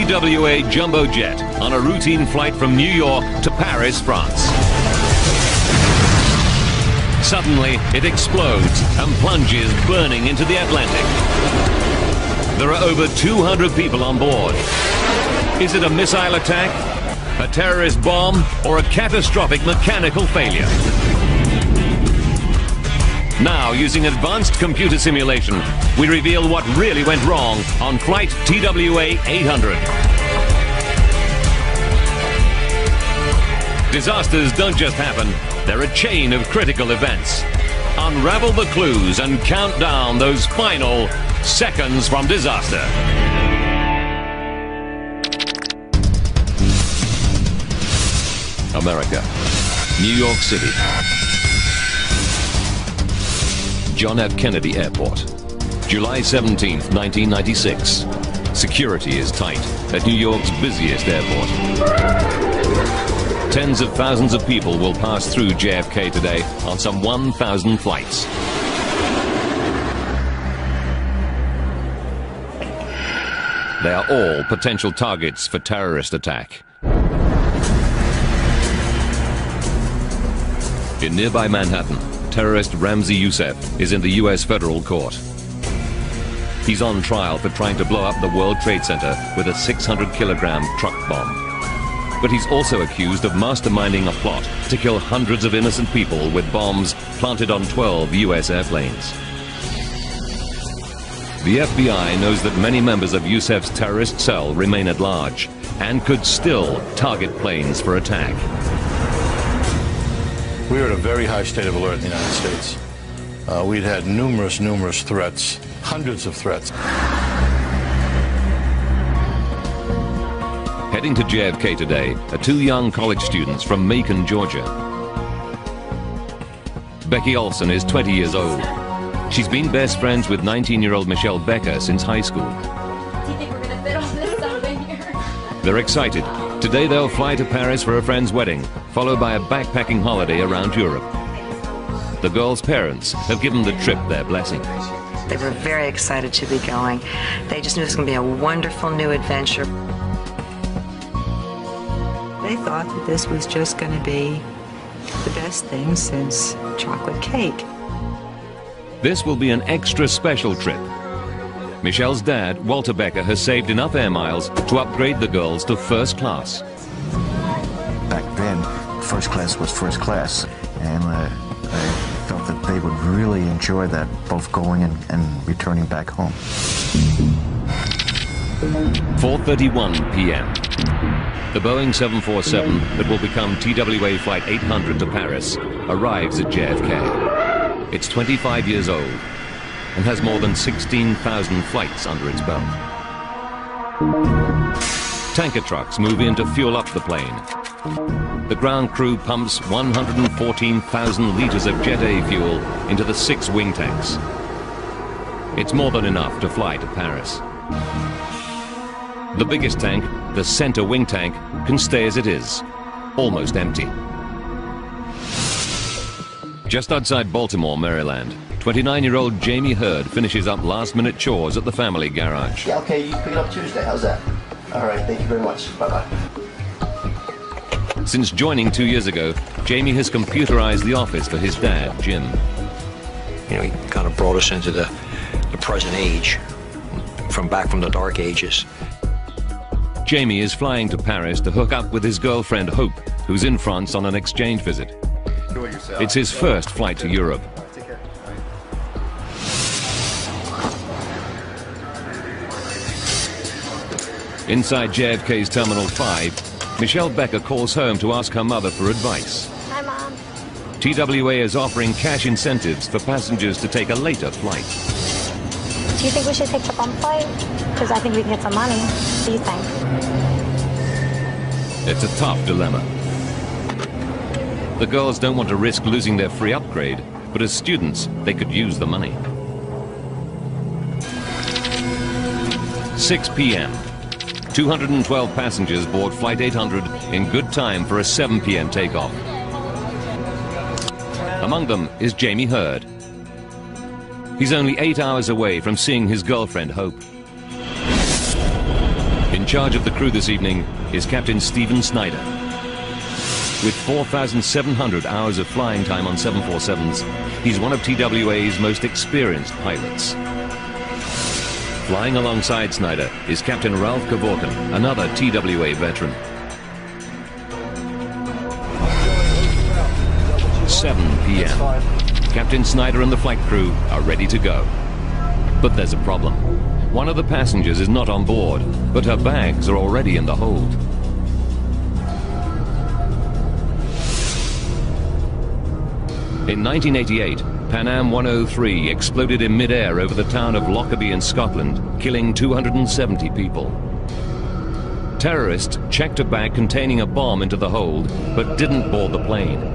TWA jumbo jet on a routine flight from New York to Paris, France. Suddenly, it explodes and plunges burning into the Atlantic. There are over 200 people on board. Is it a missile attack, a terrorist bomb, or a catastrophic mechanical failure? Now, using advanced computer simulation, we reveal what really went wrong on flight TWA 800. Disasters don't just happen, they're a chain of critical events. Unravel the clues and count down those final seconds from disaster. America, New York City. John F. Kennedy Airport, July 17th, 1996. Security is tight at New York's busiest airport. Tens of thousands of people will pass through JFK today on some 1,000 flights. They are all potential targets for terrorist attack. In nearby Manhattan, terrorist Ramzi Youssef is in the US federal court. He's on trial for trying to blow up the World Trade Center with a 600-kilogram truck bomb. But he's also accused of masterminding a plot to kill hundreds of innocent people with bombs planted on 12 US airplanes. The FBI knows that many members of Youssef's terrorist cell remain at large and could still target planes for attack. We were at a very high state of alert in the United States. We'd had numerous threats, hundreds of threats. Heading to JFK today are two young college students from Macon, Georgia. Becky Olson is 20 years old. She's been best friends with 19-year-old Michelle Becker since high school. Do you think we're gonna fit all this stuff in here? They're excited. Today they'll fly to Paris for a friend's wedding, followed by a backpacking holiday around Europe. The girls' parents have given the trip their blessing. They were very excited to be going. They just knew it was going to be a wonderful new adventure. They thought that this was just going to be the best thing since chocolate cake. This will be an extra special trip. Michelle's dad, Walter Becker, has saved enough air miles to upgrade the girls to first class. Back then, first class was first class, and I felt that they would really enjoy that, both going and returning back home. 4:31 p.m. The Boeing 747 that will become TWA Flight 800 to Paris arrives at JFK. It's 25 years old and has more than 16,000 flights under its belt. Tanker trucks move in to fuel up the plane. The ground crew pumps 114,000 liters of Jet A fuel into the 6 wing tanks. It's more than enough to fly to Paris. The biggest tank, the center wing tank, can stay as it is, almost empty. Just outside Baltimore, Maryland, 29-year-old Jamie Hurd finishes up last-minute chores at the family garage. Yeah, okay, you pick it up Tuesday. How's that? All right, thank you very much. Bye-bye. Since joining 2 years ago, Jamie has computerized the office for his dad, Jim. You know, he kind of brought us into the present age, from the dark ages. Jamie is flying to Paris to hook up with his girlfriend, Hope, who's in France on an exchange visit. It's his first flight to Europe. Inside JFK's Terminal 5, Michelle Becker calls home to ask her mother for advice. Hi, Mom. TWA is offering cash incentives for passengers to take a later flight. Do you think we should take the bump flight? Because I think we can get some money. What do you think? It's a tough dilemma. The girls don't want to risk losing their free upgrade, but as students, they could use the money. 6 p.m. 212 passengers board Flight 800 in good time for a 7 p.m. takeoff. Among them is Jamie Hurd. He's only 8 hours away from seeing his girlfriend, Hope. In charge of the crew this evening is Captain Stephen Snyder. With 4,700 hours of flying time on 747s, he's one of TWA's most experienced pilots. Flying alongside Snyder is Captain Ralph Kevorkian, another TWA veteran. 7 p.m. Captain Snyder and the flight crew are ready to go. But there's a problem. One of the passengers is not on board, but her bags are already in the hold. In 1988, Pan Am 103 exploded in mid-air over the town of Lockerbie in Scotland, killing 270 people. Terrorists checked a bag containing a bomb into the hold, but didn't board the plane.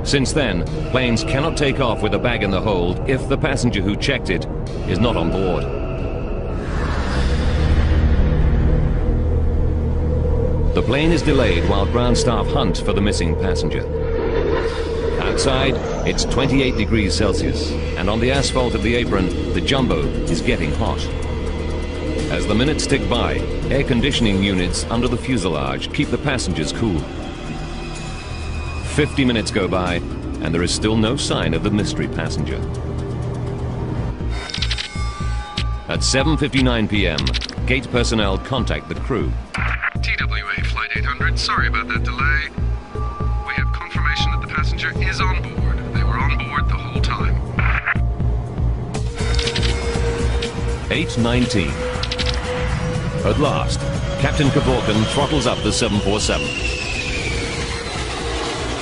Since then, planes cannot take off with a bag in the hold if the passenger who checked it is not on board. The plane is delayed while ground staff hunt for the missing passenger. Outside, it's 28 degrees Celsius, and on the asphalt of the apron, the jumbo is getting hot. As the minutes tick by, air conditioning units under the fuselage keep the passengers cool. 50 minutes go by, and there is still no sign of the mystery passenger. At 7:59 p.m., gate personnel contact the crew. TWA Flight 800, sorry about that delay. We have confirmation that the passenger is on board. They were on board the whole time. 8:19. At last, Captain Kevorkian throttles up the 747.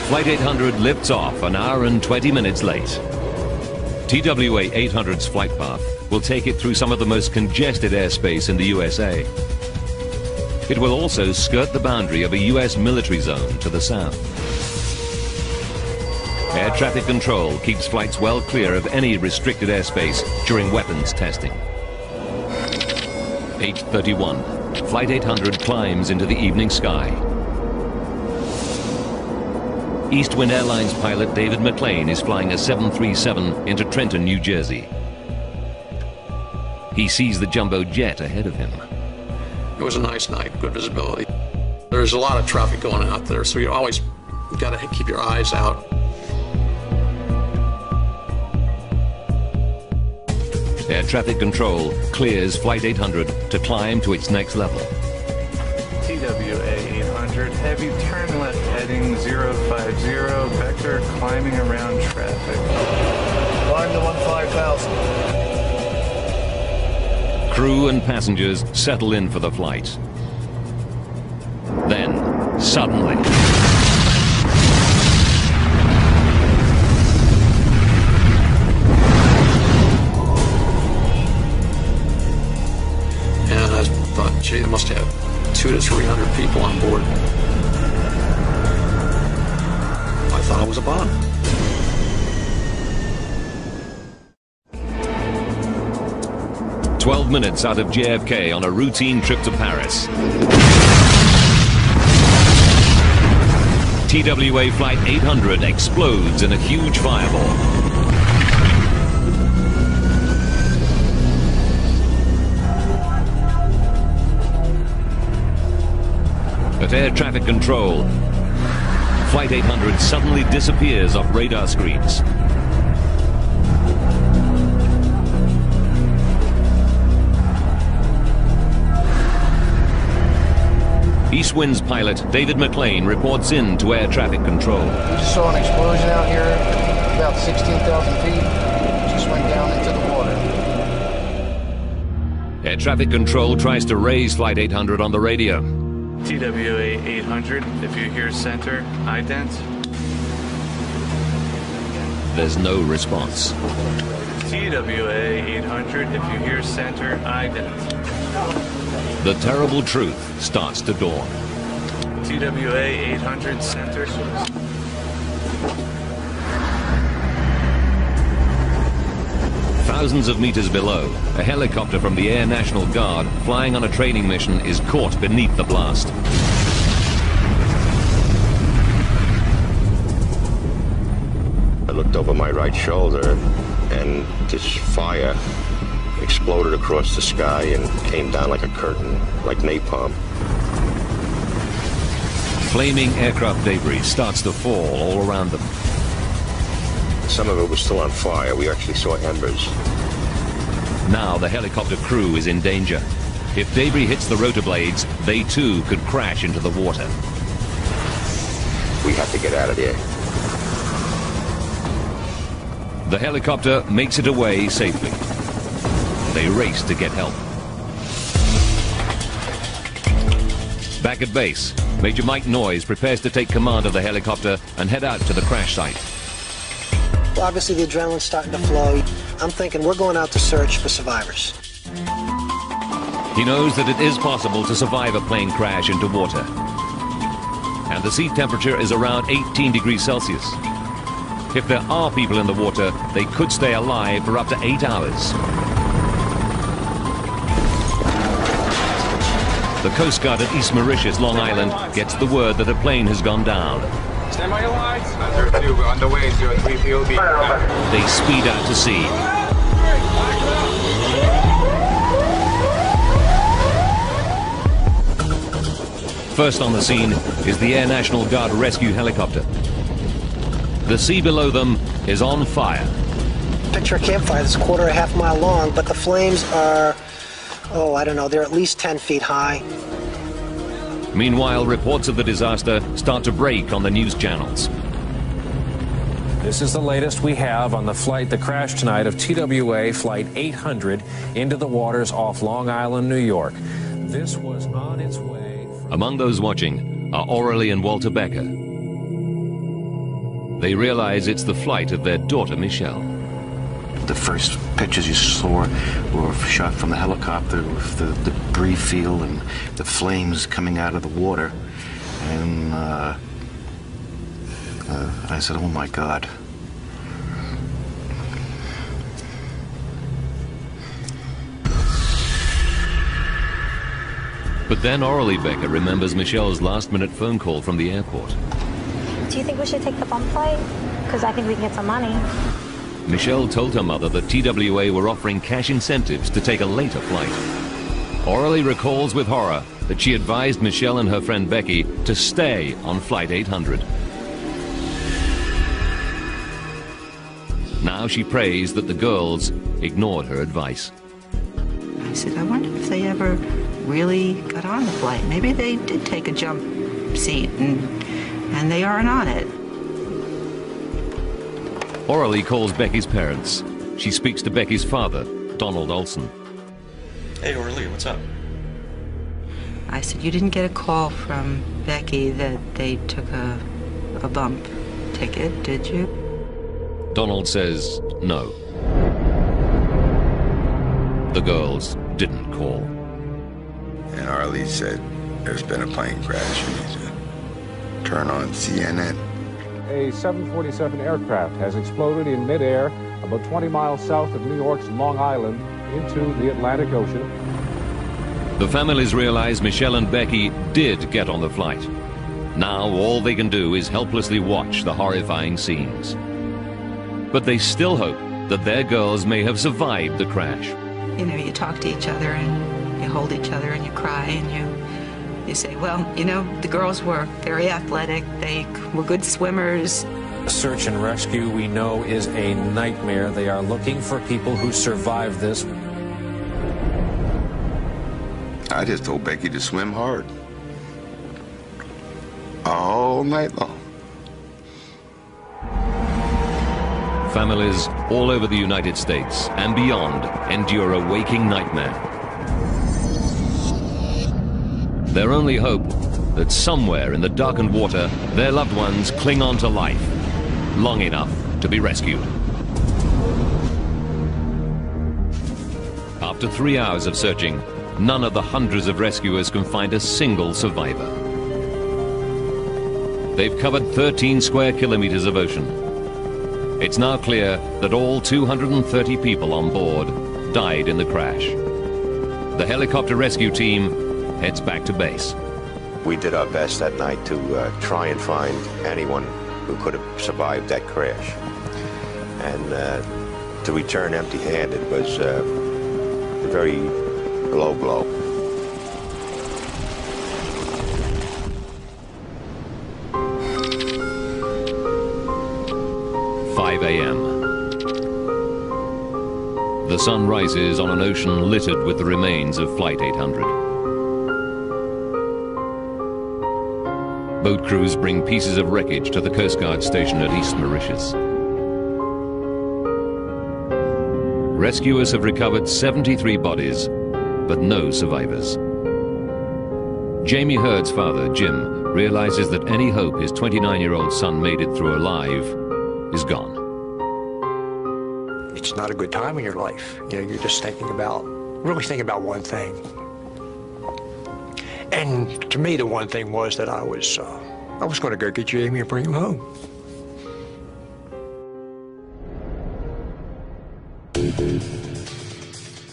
Flight 800 lifts off an hour and 20 minutes late. TWA 800's flight path will take it through some of the most congested airspace in the USA. It will also skirt the boundary of a US military zone to the south. Air traffic control keeps flights well clear of any restricted airspace during weapons testing. 8:31. Flight 800 climbs into the evening sky. Eastwind Airlines pilot David McLean is flying a 737 into Trenton, New Jersey. He sees the jumbo jet ahead of him. It was a nice night, good visibility. There's a lot of traffic going out there, so you always got to keep your eyes out. Air traffic control clears Flight 800 to climb to its next level. TWA 800, heavy turn left heading 050, vector climbing around traffic. Climb to 15,000. Crew and passengers settle in for the flight. Then, suddenly... And I thought, gee, they must have 200 to 300 people on board. I thought it was a bomb. "12 minutes out of JFK on a routine trip to Paris. TWA Flight 800 explodes in a huge fireball. At air traffic control, Flight 800 suddenly disappears off radar screens. Eastwind's pilot David McLean reports in to air traffic control. We just saw an explosion out here, about 16,000 feet. Just went down into the water. Air traffic control tries to raise Flight 800 on the radio. TWA 800, if you hear center, ident. There's no response. TWA 800, if you hear center, ident. The terrible truth starts to dawn. TWA 800, center. Thousands of meters below, a helicopter from the Air National Guard flying on a training mission is caught beneath the blast. I looked over my right shoulder and this fire exploded across the sky and came down like a curtain, like napalm. Flaming aircraft debris starts to fall all around them. Some of it was still on fire. We actually saw embers. Now the helicopter crew is in danger. If debris hits the rotor blades, they too could crash into the water. We have to get out of there. The helicopter makes it away safely. They race to get help. Back at base, Major Mike Noyes prepares to take command of the helicopter and head out to the crash site. Well, obviously the adrenaline's starting to flow. I'm thinking we're going out to search for survivors. He knows that it is possible to survive a plane crash into water. And the sea temperature is around 18 degrees Celsius. If there are people in the water, they could stay alive for up to 8 hours. The Coast Guard at East Mauritius, Long Island, gets the word that a plane has gone down. Stand by your lines. 02, we're on the way, 03 POB. They speed out to sea. First on the scene is the Air National Guard rescue helicopter. The sea below them is on fire. Picture a campfire that's a quarter or a half mile long, but the flames are, oh, I don't know, they're at least 10 feet high. Meanwhile, reports of the disaster start to break on the news channels. This is the latest we have on the flight that crashed tonight of TWA Flight 800 into the waters off Long Island, New York. This was on its way. Among those watching are Aurelie and Walter Becker. They realize it's the flight of their daughter, Michelle. The first pictures you saw were shot from the helicopter with the debris field and the flames coming out of the water. And I said, oh my God. But then Aurelie Becker remembers Michelle's last-minute phone call from the airport. Do you think we should take the bump flight? Because I think we can get some money. Michelle told her mother that TWA were offering cash incentives to take a later flight. Aurelie recalls with horror that she advised Michelle and her friend Becky to stay on Flight 800. Now she prays that the girls ignored her advice. I said, I wonder if they ever really got on the flight. Maybe they did take a jump seat and they aren't on it. Aurelie calls Becky's parents. She speaks to Becky's father, Donald Olson. Hey, Aurelie, what's up? I said, you didn't get a call from Becky that they took a bump ticket, did you? Donald says no. The girls didn't call. And Arlie said, there's been a plane crash. You need to turn on CNN. A 747 aircraft has exploded in midair about 20 miles south of New York's Long Island into the Atlantic Ocean. The families realize Michelle and Becky did get on the flight. Now all they can do is helplessly watch the horrifying scenes. But they still hope that their girls may have survived the crash. You know, you talk to each other and you hold each other and you cry and you say, well, you know, the girls were very athletic, they were good swimmers. Search and rescue, we know, is a nightmare. They are looking for people who survived this. I just told Becky to swim hard. All night long. Families all over the United States and beyond endure a waking nightmare. Their only hope that somewhere in the darkened water, their loved ones cling on to life, long enough to be rescued. After 3 hours of searching, none of the hundreds of rescuers can find a single survivor. They've covered 13 square kilometers of ocean. It's now clear that all 230 people on board died in the crash. The helicopter rescue team heads back to base. We did our best that night to try and find anyone who could have survived that crash. And to return empty-handed was very low blow. a.m. The sun rises on an ocean littered with the remains of Flight 800. Boat crews bring pieces of wreckage to the Coast Guard station at East Mauritius. Rescuers have recovered 73 bodies, but no survivors. Jamie Hurd's father, Jim, realizes that any hope his 29-year-old son made it through alive is gone. It's not a good time in your life. You know, you're just really thinking about one thing. And to me, the one thing was that I was going to go get Jamie and bring him home.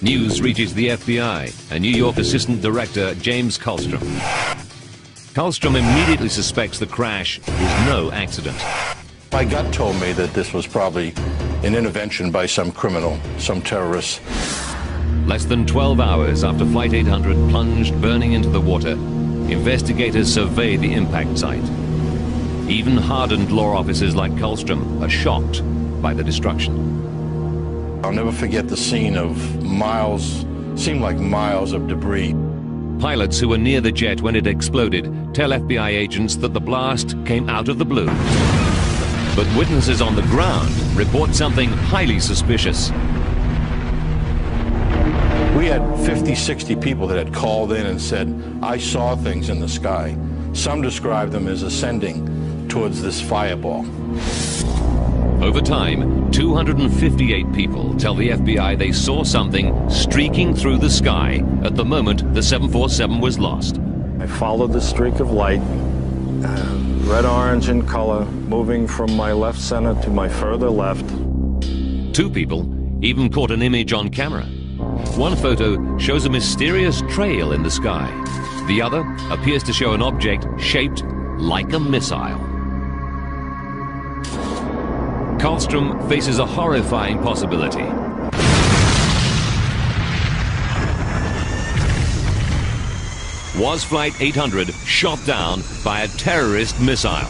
News reaches the FBI and New York Assistant Director James Kallstrom. Kallstrom immediately suspects the crash is no accident. My gut told me that this was probably an intervention by some criminal, some terrorist. Less than 12 hours after Flight 800 plunged burning into the water, investigators survey the impact site. Even hardened law officers like Kallstrom are shocked by the destruction. I'll never forget the scene of miles, seemed like miles of debris. Pilots who were near the jet when it exploded tell FBI agents that the blast came out of the blue. But witnesses on the ground report something highly suspicious. We had 50, 60 people that had called in and said, I saw things in the sky. Some described them as ascending towards this fireball. Over time, 258 people tell the FBI they saw something streaking through the sky at the moment the 747 was lost. I followed the streak of light, red-orange in color, moving from my left center to my further left. 2 people even caught an image on camera. One photo shows a mysterious trail in the sky. The other appears to show an object shaped like a missile. Kallstrom faces a horrifying possibility. Was Flight 800 shot down by a terrorist missile?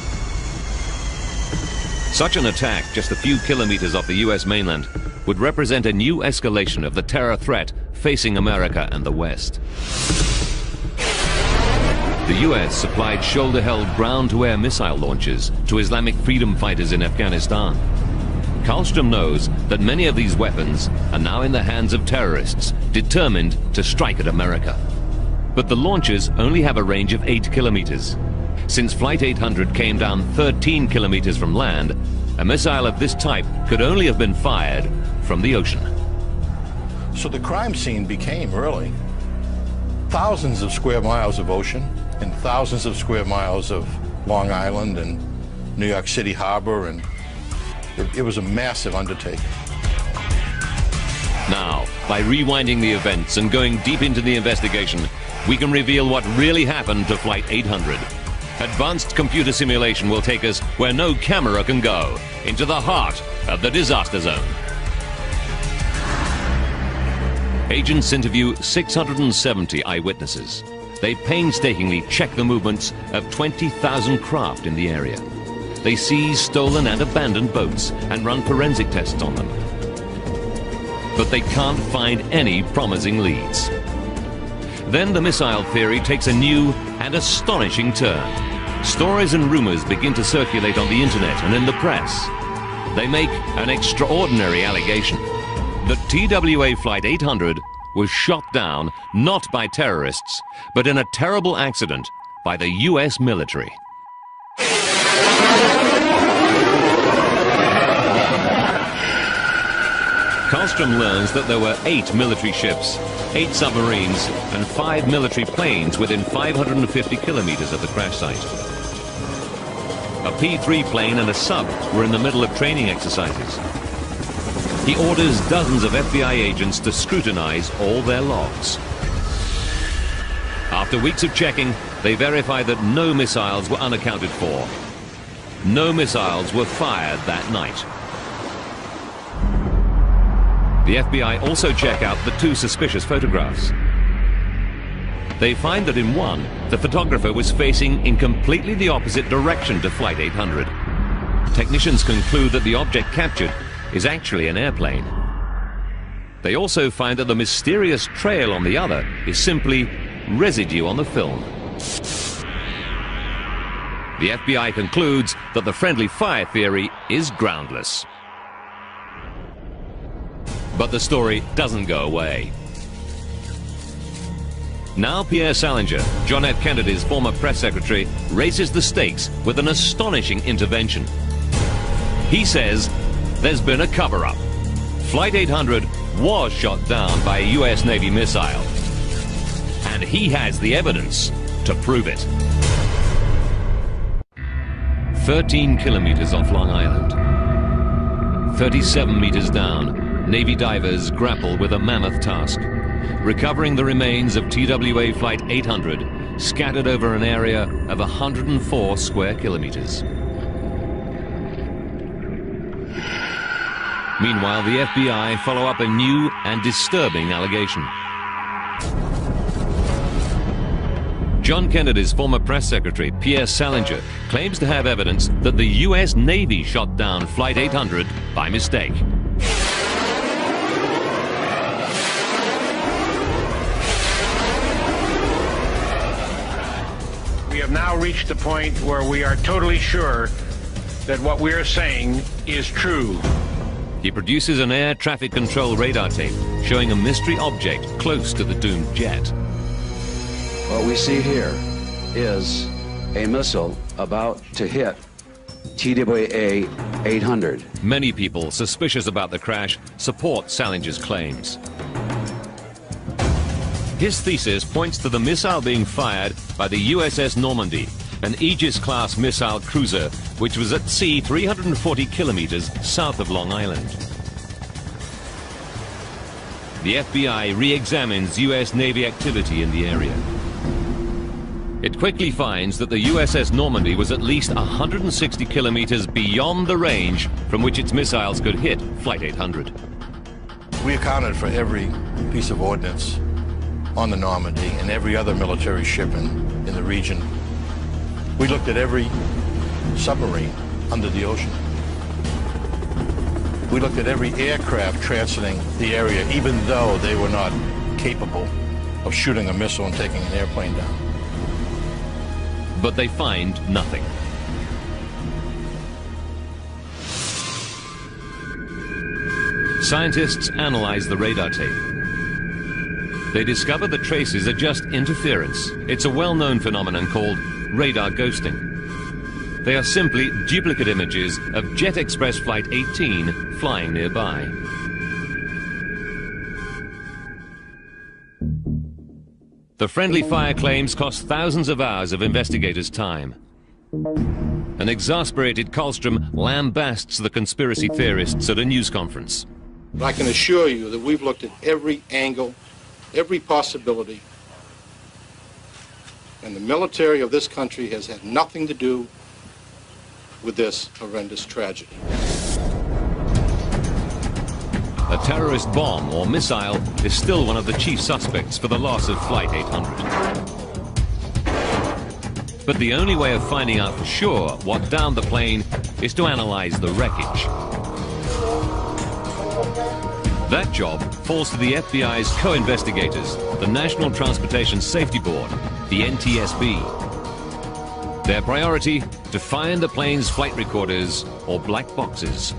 Such an attack just a few kilometers off the US mainland would represent a new escalation of the terror threat facing America and the West. The US supplied shoulder-held ground-to-air missile launches to Islamic freedom fighters in Afghanistan. Kallstrom knows that many of these weapons are now in the hands of terrorists determined to strike at America. But the launches only have a range of 8 kilometers. Since Flight 800 came down 13 kilometers from land, a missile of this type could only have been fired from the ocean. So the crime scene became really thousands of square miles of ocean and thousands of square miles of Long Island and New York City Harbor, and it was a massive undertaking. Now, by rewinding the events and going deep into the investigation, we can reveal what really happened to Flight 800. Advanced computer simulation will take us where no camera can go, into the heart of the disaster zone. Agents interview 670 eyewitnesses. They painstakingly check the movements of 20,000 craft in the area. They seize stolen and abandoned boats and run forensic tests on them. But they can't find any promising leads. Then the missile theory takes a new and astonishing turn. Stories and rumors begin to circulate on the internet and in the press. They make an extraordinary allegation that TWA Flight 800 was shot down not by terrorists, but in a terrible accident by the US military. Kallstrom learns that there were 8 military ships, 8 submarines, and 5 military planes within 550 kilometers of the crash site. A P-3 plane and a sub were in the middle of training exercises. He orders dozens of FBI agents to scrutinize all their logs. After weeks of checking, they verify that no missiles were unaccounted for. No missiles were fired that night. The FBI also check out the two suspicious photographs. They find that in one, the photographer was facing in completely the opposite direction to Flight 800. Technicians conclude that the object captured is actually an airplane. They also find that the mysterious trail on the other is simply residue on the film. The FBI concludes that the friendly fire theory is groundless. But the story doesn't go away. Now Pierre Salinger, John F. Kennedy's former press secretary, raises the stakes with an astonishing intervention. He says there's been a cover-up. Flight 800 was shot down by a U.S. Navy missile. And he has the evidence to prove it. 13 kilometers off Long Island. 37 meters down, Navy divers grapple with a mammoth task. Recovering the remains of TWA Flight 800, scattered over an area of 104 square kilometers. Meanwhile, the FBI follow up a new and disturbing allegation. John Kennedy's former press secretary, Pierre Salinger, claims to have evidence that the U.S. Navy shot down Flight 800 by mistake. We have now reached the point where we are totally sure that what we are saying is true. He produces an air traffic control radar tape showing a mystery object close to the doomed jet. What we see here is a missile about to hit TWA 800. Many people suspicious about the crash support Salinger's claims. His thesis points to the missile being fired by the USS Normandy, an Aegis-class missile cruiser which was at sea 340 kilometers south of Long Island. The FBI re-examines U.S. Navy activity in the area. It quickly finds that the USS Normandy was at least 160 kilometers beyond the range from which its missiles could hit Flight 800. We accounted for every piece of ordnance on the Normandy and every other military ship in the region. We looked at every submarine under the ocean. We looked at every aircraft transiting the area, even though they were not capable of shooting a missile and taking an airplane down. But they find nothing. Scientists analyze the radar tape. They discover the traces are just interference. It's a well-known phenomenon called radar ghosting. They are simply duplicate images of Jet Express Flight 18 flying nearby. The friendly fire claims cost thousands of hours of investigators' time. An exasperated Karlstrom lambasts the conspiracy theorists at a news conference. I can assure you that we've looked at every angle, every possibility, and the military of this country has had nothing to do with this horrendous tragedy. A terrorist bomb or missile is still one of the chief suspects for the loss of Flight 800. But the only way of finding out for sure what downed the plane is to analyze the wreckage. That job falls to the FBI's co-investigators, the National Transportation Safety Board, the NTSB. Their priority, to find the plane's flight recorders or black boxes.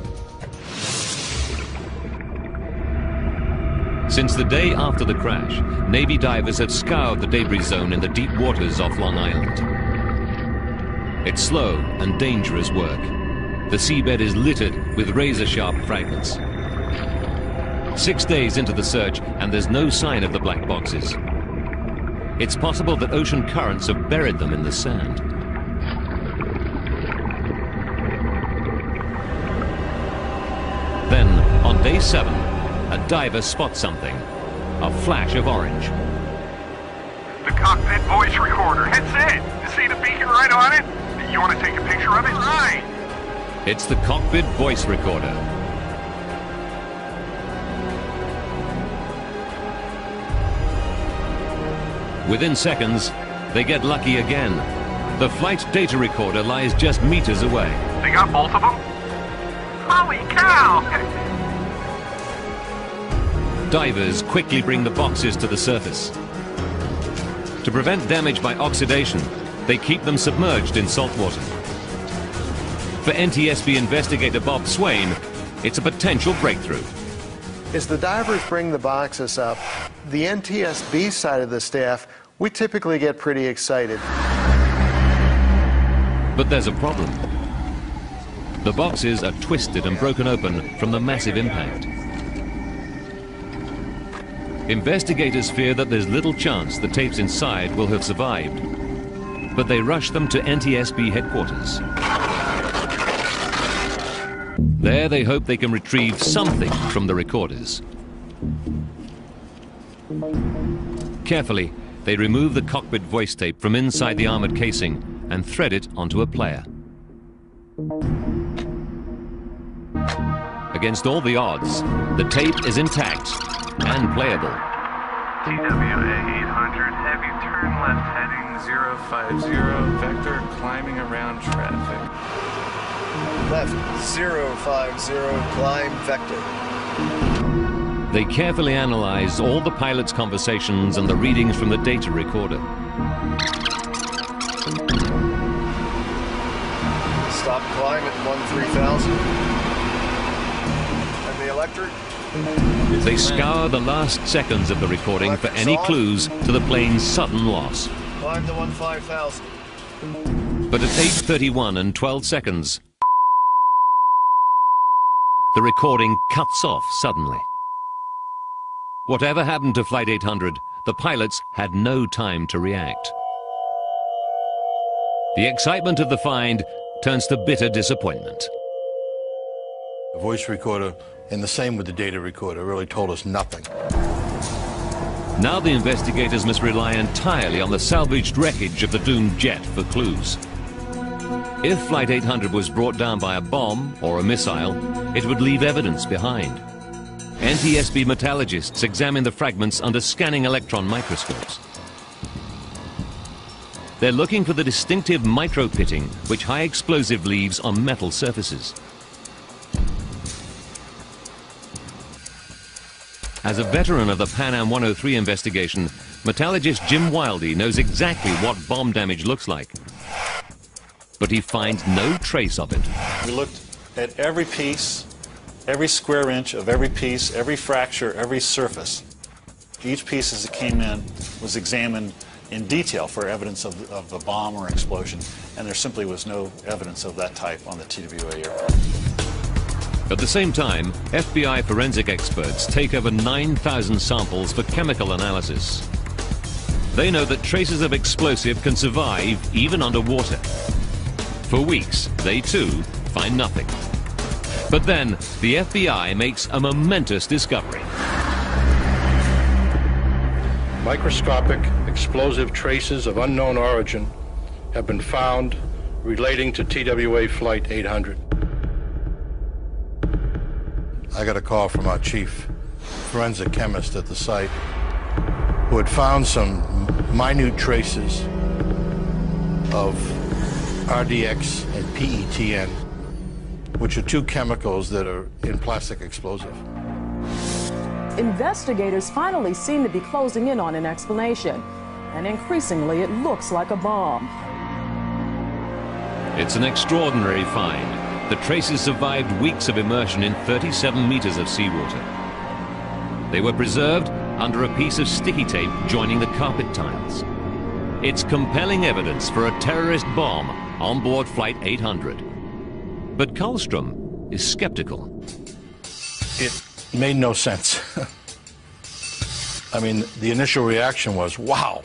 Since the day after the crash, Navy divers had scoured the debris zone in the deep waters off Long Island. It's slow and dangerous work. The seabed is littered with razor-sharp fragments. 6 days into the search, and there's no sign of the black boxes. It's possible that ocean currents have buried them in the sand. Then, on day 7, a diver spots something. A flash of orange. The cockpit voice recorder. That's it. You see the beacon right on it? You want to take a picture of it? Right. It's the cockpit voice recorder. Within seconds, they get lucky again. The flight data recorder lies just meters away. They got both of them? Holy cow! Divers quickly bring the boxes to the surface. To prevent damage by oxidation, they keep them submerged in salt water. For NTSB investigator Bob Swain, it's a potential breakthrough. As the divers bring the boxes up, the NTSB side of the staff, we typically get pretty excited. But there's a problem. The boxes are twisted and broken open from the massive impact. Investigators fear that there's little chance the tapes inside will have survived, but they rush them to NTSB headquarters. There they hope they can retrieve something from the recorders. Carefully, they remove the cockpit voice tape from inside the armored casing and thread it onto a player. Against all the odds, the tape is intact and playable. TWA 800, heavy turn left heading 050, vector climbing around traffic. Left 050, climb vector. They carefully analyze all the pilot's conversations and the readings from the data recorder. Stop climb at 13,000. And the electric? They scour the last seconds of the recording for any clues to the plane's sudden loss. Climb to 15,000. But at 8:31 and 12 seconds, the recording cuts off suddenly. Whatever happened to Flight 800, the pilots had no time to react. The excitement of the find turns to bitter disappointment. The voice recorder, and the same with the data recorder, really told us nothing. Now the investigators must rely entirely on the salvaged wreckage of the doomed jet for clues. If Flight 800 was brought down by a bomb or a missile, it would leave evidence behind. NTSB metallurgists examine the fragments under scanning electron microscopes. They're looking for the distinctive micro-pitting which high explosive leaves on metal surfaces. As a veteran of the Pan Am 103 investigation, metallurgist Jim Wildey knows exactly what bomb damage looks like. But he finds no trace of it. We looked at every piece, every square inch of every piece, every fracture, every surface. Each piece as it came in was examined in detail for evidence of a bomb or explosion, and there simply was no evidence of that type on the TWA aircraft. At the same time, FBI forensic experts take over 9,000 samples for chemical analysis. They know that traces of explosive can survive even underwater. For weeks, they too find nothing. But then, the FBI makes a momentous discovery. Microscopic explosive traces of unknown origin have been found relating to TWA Flight 800. I got a call from our chief forensic chemist at the site who had found some minute traces of RDX and PETN, which are two chemicals that are in plastic explosive. Investigators finally seem to be closing in on an explanation, and increasingly it looks like a bomb. It's an extraordinary find. The traces survived weeks of immersion in 37 meters of seawater. They were preserved under a piece of sticky tape joining the carpet tiles. It's compelling evidence for a terrorist bomb on board Flight 800. But Karlstrom is skeptical. It made no sense. I mean, the initial reaction was, wow,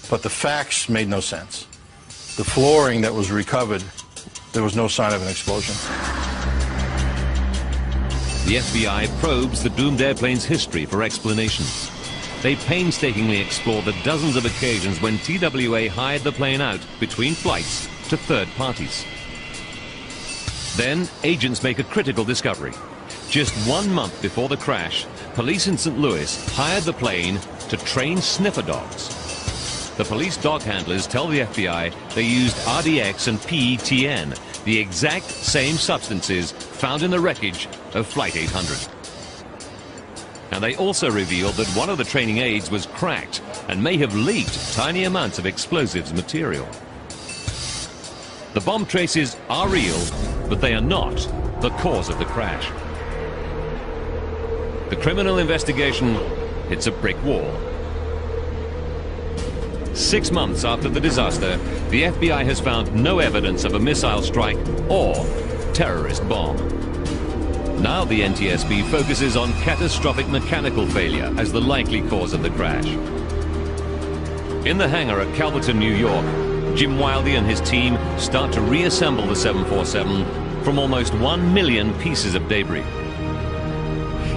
but the facts made no sense. The flooring that was recovered, there was no sign of an explosion. The FBI probes the doomed airplane's history for explanations. They painstakingly explore the dozens of occasions when TWA hired the plane out between flights to third parties. Then, agents make a critical discovery. Just 1 month before the crash, police in St. Louis hired the plane to train sniffer dogs. The police dog handlers tell the FBI they used RDX and PETN, the exact same substances found in the wreckage of Flight 800. And they also revealed that one of the training aids was cracked and may have leaked tiny amounts of explosives material. The bomb traces are real, but they are not the cause of the crash. The criminal investigation hits a brick wall. 6 months after the disaster, the FBI has found no evidence of a missile strike or terrorist bomb. Now the NTSB focuses on catastrophic mechanical failure as the likely cause of the crash. In the hangar at Calverton, New York, Jim Wildey and his team start to reassemble the 747 from almost 1 million pieces of debris.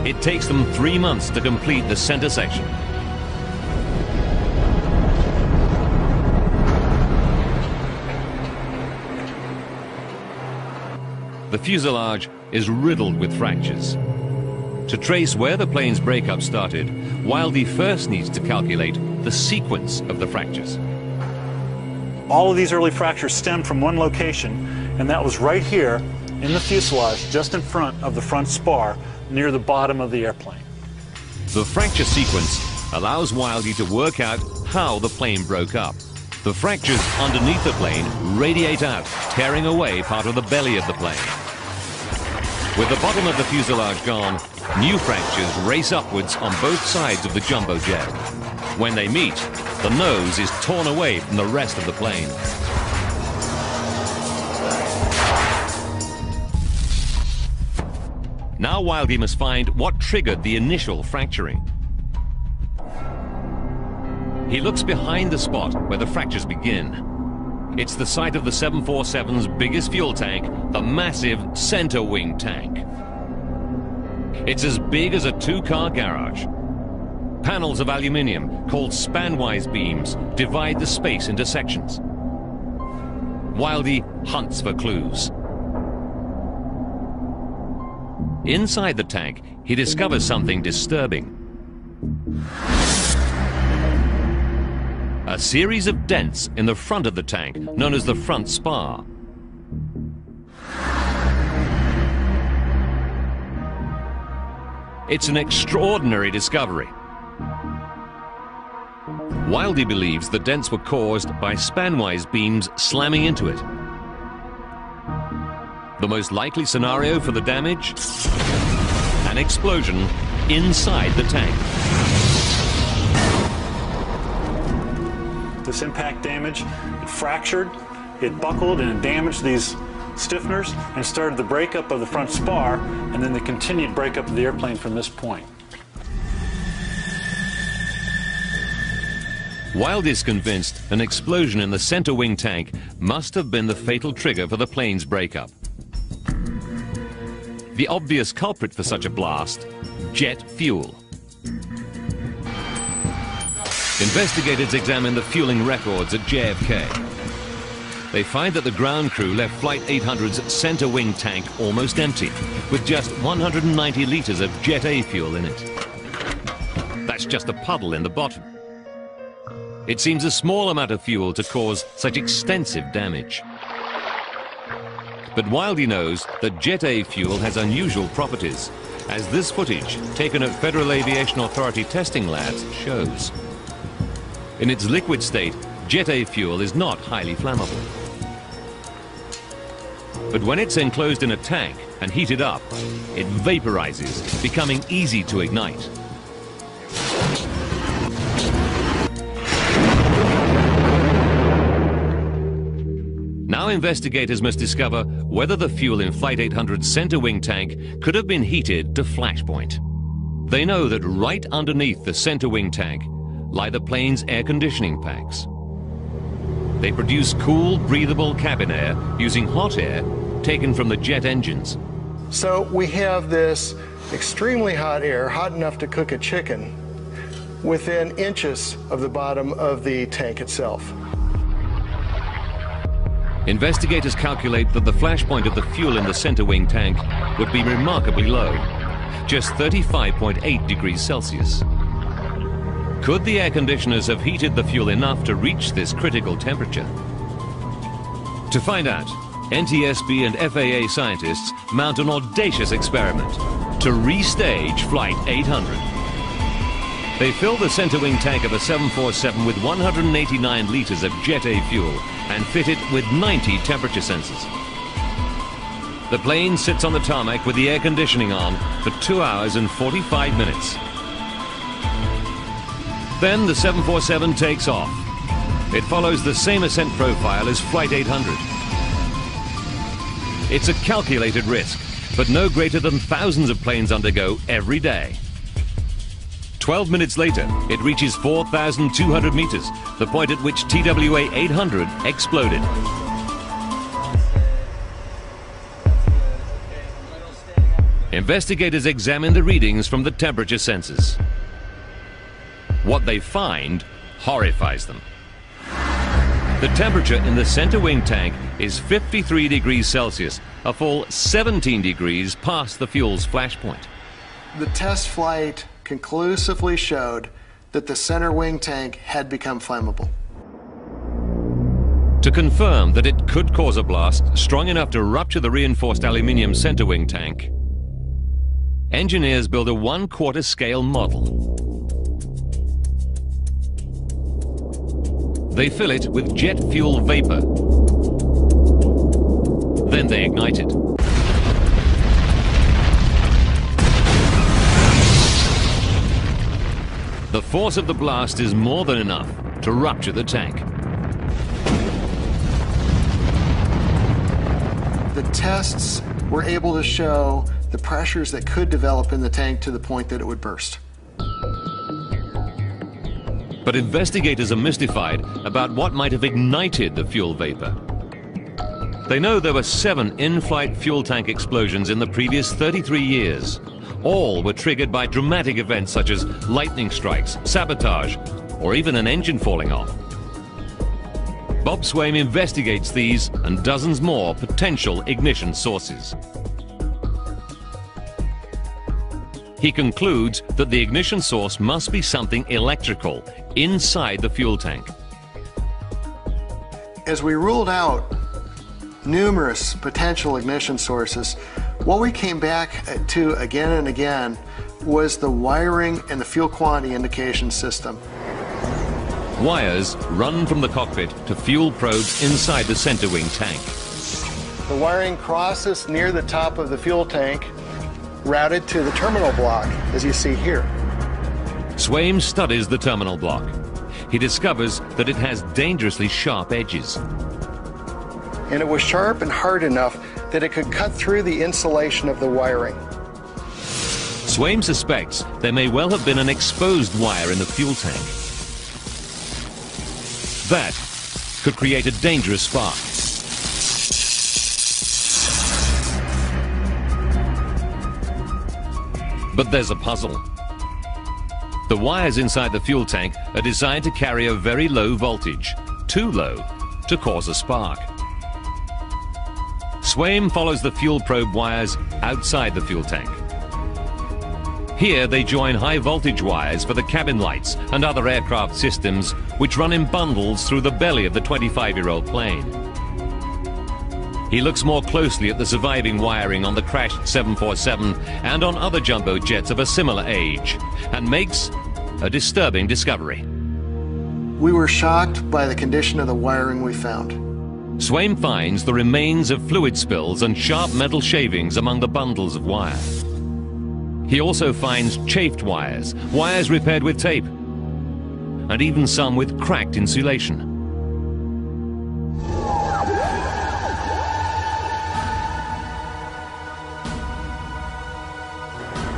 It takes them 3 months to complete the center section. The fuselage is riddled with fractures. To trace where the plane's breakup started, Wildey first needs to calculate the sequence of the fractures. All of these early fractures stem from one location, and that was right here in the fuselage, just in front of the front spar, near the bottom of the airplane. The fracture sequence allows Wildey to work out how the plane broke up. The fractures underneath the plane radiate out, tearing away part of the belly of the plane. With the bottom of the fuselage gone, new fractures race upwards on both sides of the jumbo jet. When they meet, the nose is torn away from the rest of the plane. Now Wildey must find what triggered the initial fracturing. He looks behind the spot where the fractures begin. It's the site of the 747's biggest fuel tank, the massive center wing tank. It's as big as a 2-car garage. Panels of aluminium, called spanwise beams, divide the space into sections. Wildey hunts for clues. Inside the tank, he discovers something disturbing. A series of dents in the front of the tank, known as the front spar. It's an extraordinary discovery. Wildey believes the dents were caused by spanwise beams slamming into it. The most likely scenario for the damage? An explosion inside the tank. This impact damage, it fractured, it buckled, and it damaged these stiffeners and started the breakup of the front spar, and then the continued breakup of the airplane from this point. Wildey is convinced an explosion in the center wing tank must have been the fatal trigger for the plane's breakup. The obvious culprit for such a blast, jet fuel. Investigators examine the fueling records at JFK. They find that the ground crew left Flight 800's center wing tank almost empty, with just 190 liters of Jet A fuel in it. That's just a puddle in the bottom. It seems a small amount of fuel to cause such extensive damage. But Wildey knows that Jet A fuel has unusual properties, as this footage, taken at Federal Aviation Authority testing labs, shows. In its liquid state, Jet A fuel is not highly flammable. But when it's enclosed in a tank and heated up, it vaporizes, becoming easy to ignite. Now investigators must discover whether the fuel in Flight 800's center wing tank could have been heated to flashpoint. They know that right underneath the center wing tank lie the plane's air conditioning packs. They produce cool, breathable cabin air using hot air taken from the jet engines. So we have this extremely hot air, hot enough to cook a chicken, within inches of the bottom of the tank itself. Investigators calculate that the flash point of the fuel in the center wing tank would be remarkably low, just 35.8 degrees Celsius. Could the air conditioners have heated the fuel enough to reach this critical temperature? To find out, NTSB and FAA scientists mount an audacious experiment to restage Flight 800. They fill the center wing tank of a 747 with 189 liters of Jet A fuel and fit it with 90 temperature sensors. The plane sits on the tarmac with the air conditioning on for 2 hours and 45 minutes. Then the 747 takes off. It follows the same ascent profile as Flight 800. It's a calculated risk, but no greater than thousands of planes undergo every day. 12 minutes later, it reaches 4,200 meters, the point at which TWA 800 exploded. Investigators examine the readings from the temperature sensors. What they find horrifies them. The temperature in the center wing tank is 53 degrees Celsius, a full 17 degrees past the fuel's flash point. The test flight conclusively showed that the center wing tank had become flammable. To confirm that it could cause a blast strong enough to rupture the reinforced aluminium center wing tank, engineers build a 1/4 scale model. They fill it with jet fuel vapor. Then they ignite it. The force of the blast is more than enough to rupture the tank. The tests were able to show the pressures that could develop in the tank to the point that it would burst. But investigators are mystified about what might have ignited the fuel vapor. They know there were 7 in-flight fuel tank explosions in the previous 33 years. All were triggered by dramatic events such as lightning strikes, sabotage, or even an engine falling off. Bob Swaim investigates these and dozens more potential ignition sources. He concludes that the ignition source must be something electrical inside the fuel tank. As we ruled out numerous potential ignition sources, what we came back to again and again was the wiring and the fuel quantity indication system. Wires run from the cockpit to fuel probes inside the center wing tank. The wiring crosses near the top of the fuel tank, routed to the terminal block, as you see here. Swaim studies the terminal block. He discovers that it has dangerously sharp edges. And it was sharp and hard enough that it could cut through the insulation of the wiring. Swaim suspects there may well have been an exposed wire in the fuel tank. That could create a dangerous spark. But there's a puzzle. The wires inside the fuel tank are designed to carry a very low voltage, too low to cause a spark. Swaim follows the fuel probe wires outside the fuel tank. Here they join high voltage wires for the cabin lights and other aircraft systems which run in bundles through the belly of the 25-year-old plane. He looks more closely at the surviving wiring on the crashed 747 and on other jumbo jets of a similar age, and makes a disturbing discovery. We were shocked by the condition of the wiring we found. Swaim finds the remains of fluid spills and sharp metal shavings among the bundles of wire. He also finds chafed wires, wires repaired with tape, and even some with cracked insulation.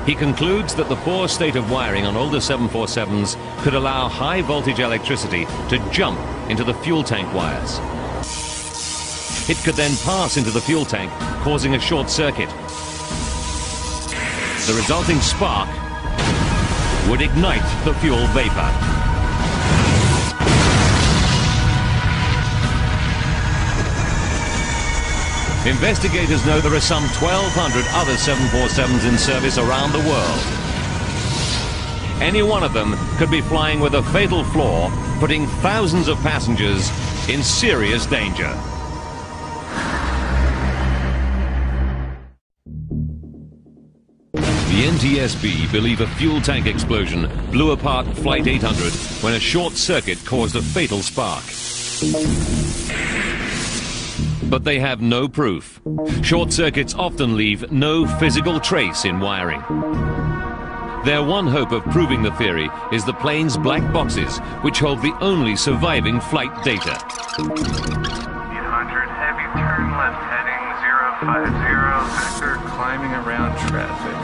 He concludes that the poor state of wiring on older 747s could allow high voltage electricity to jump into the fuel tank wires. It could then pass into the fuel tank, causing a short circuit. The resulting spark would ignite the fuel vapor. Investigators know there are some 1,200 other 747s in service around the world. any one of them could be flying with a fatal flaw, putting thousands of passengers in serious danger. The NTSB believe a fuel tank explosion blew apart Flight 800 when a short circuit caused a fatal spark. But they have no proof. Short circuits often leave no physical trace in wiring. Their one hope of proving the theory is the plane's black boxes, which hold the only surviving flight data. 800, heavy turn left heading 050, vector climbing around traffic.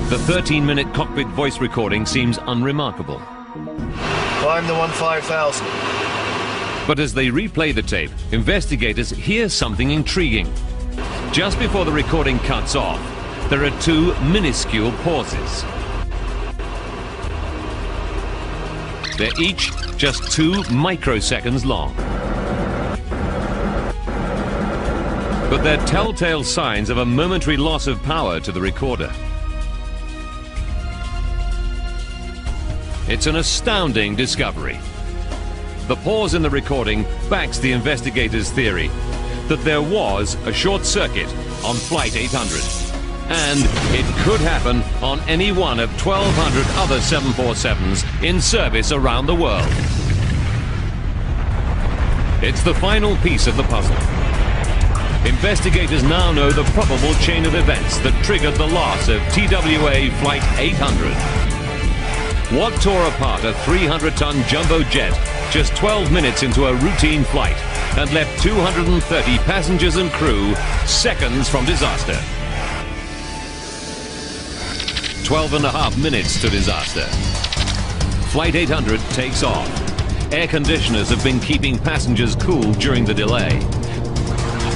The 13-minute cockpit voice recording seems unremarkable. Climb the 15,000. But as they replay the tape, investigators hear something intriguing. Just before the recording cuts off, there are two minuscule pauses. They're each just 2 microseconds long. But they're telltale signs of a momentary loss of power to the recorder. It's an astounding discovery. The pause in the recording backs the investigators' theory that there was a short circuit on Flight 800. And it could happen on any one of 1,200 other 747s in service around the world. It's the final piece of the puzzle. Investigators now know the probable chain of events that triggered the loss of TWA Flight 800. What tore apart a 300-ton jumbo jet just 12 minutes into a routine flight and left 230 passengers and crew seconds from disaster? 12.5 minutes to disaster. Flight 800 takes off. Air conditioners have been keeping passengers cool during the delay.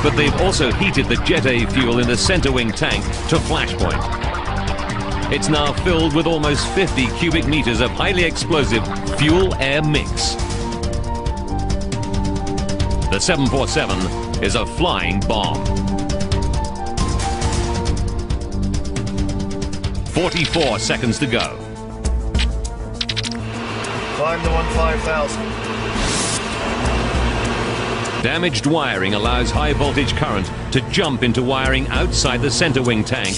But they've also heated the Jet A fuel in the center wing tank to flash point. It's now filled with almost 50 cubic meters of highly explosive fuel-air mix. The 747 is a flying bomb. 44 seconds to go. Climb the 15,000. Damaged wiring allows high voltage current to jump into wiring outside the center wing tank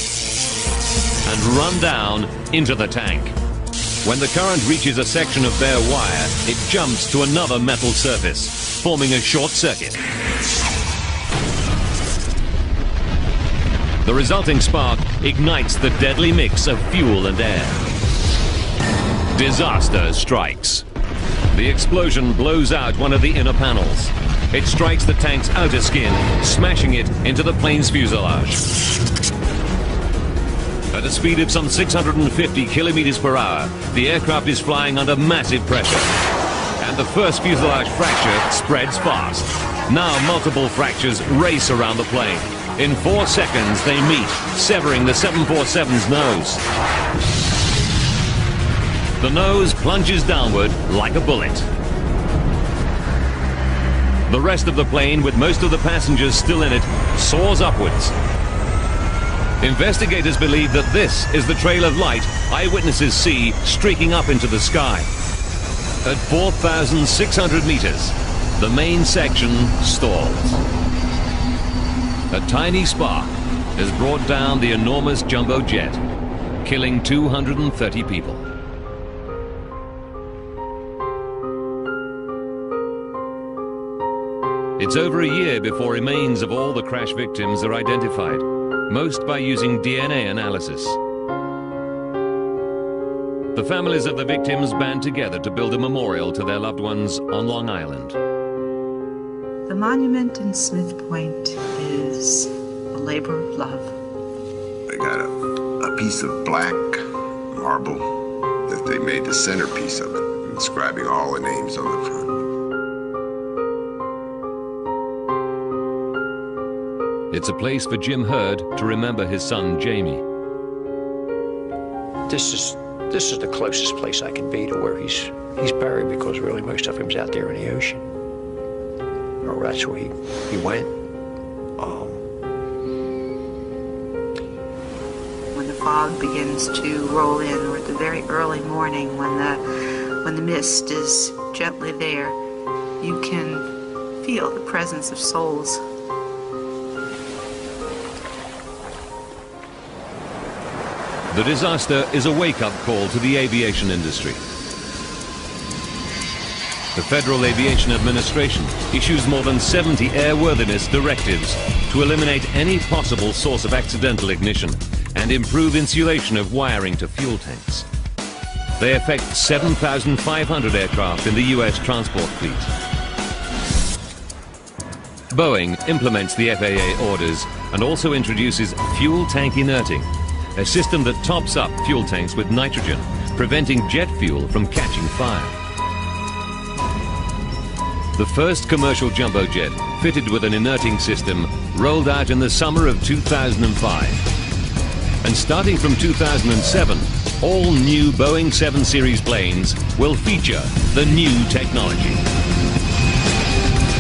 and run down into the tank. When the current reaches a section of bare wire, it jumps to another metal surface, forming a short circuit. The resulting spark ignites the deadly mix of fuel and air. Disaster strikes. The explosion blows out one of the inner panels. It strikes the tank's outer skin, smashing it into the plane's fuselage. At a speed of some 650 kilometers per hour, the aircraft is flying under massive pressure. And the first fuselage fracture spreads fast. Now multiple fractures race around the plane. In 4 seconds, they meet, severing the 747's nose. The nose plunges downward like a bullet. The rest of the plane, with most of the passengers still in it, soars upwards. Investigators believe that this is the trail of light eyewitnesses see streaking up into the sky. At 4,600 meters, the main section stalls. A tiny spark has brought down the enormous jumbo jet, killing 230 people. It's over a year before remains of all the crash victims are identified, most by using DNA analysis. The families of the victims band together to build a memorial to their loved ones on Long Island. The monument in Smith Point is a labor of love. They got a piece of black marble that they made the centerpiece of it, inscribing all the names on the front. It's a place for Jim Hurd to remember his son Jamie. This is the closest place I can be to where he's buried, because really most of him's out there in the ocean. Or that's where he went. When the fog begins to roll in, or at the very early morning when the mist is gently there, you can feel the presence of souls. The disaster is a wake-up call to the aviation industry. The Federal Aviation Administration issues more than 70 airworthiness directives to eliminate any possible source of accidental ignition and improve insulation of wiring to fuel tanks. They affect 7,500 aircraft in the US transport fleet. Boeing implements the FAA orders and also introduces fuel tank inerting, a system that tops up fuel tanks with nitrogen, preventing jet fuel from catching fire. The first commercial jumbo jet, fitted with an inerting system, rolled out in the summer of 2005. And starting from 2007, all new Boeing 7 Series planes will feature the new technology.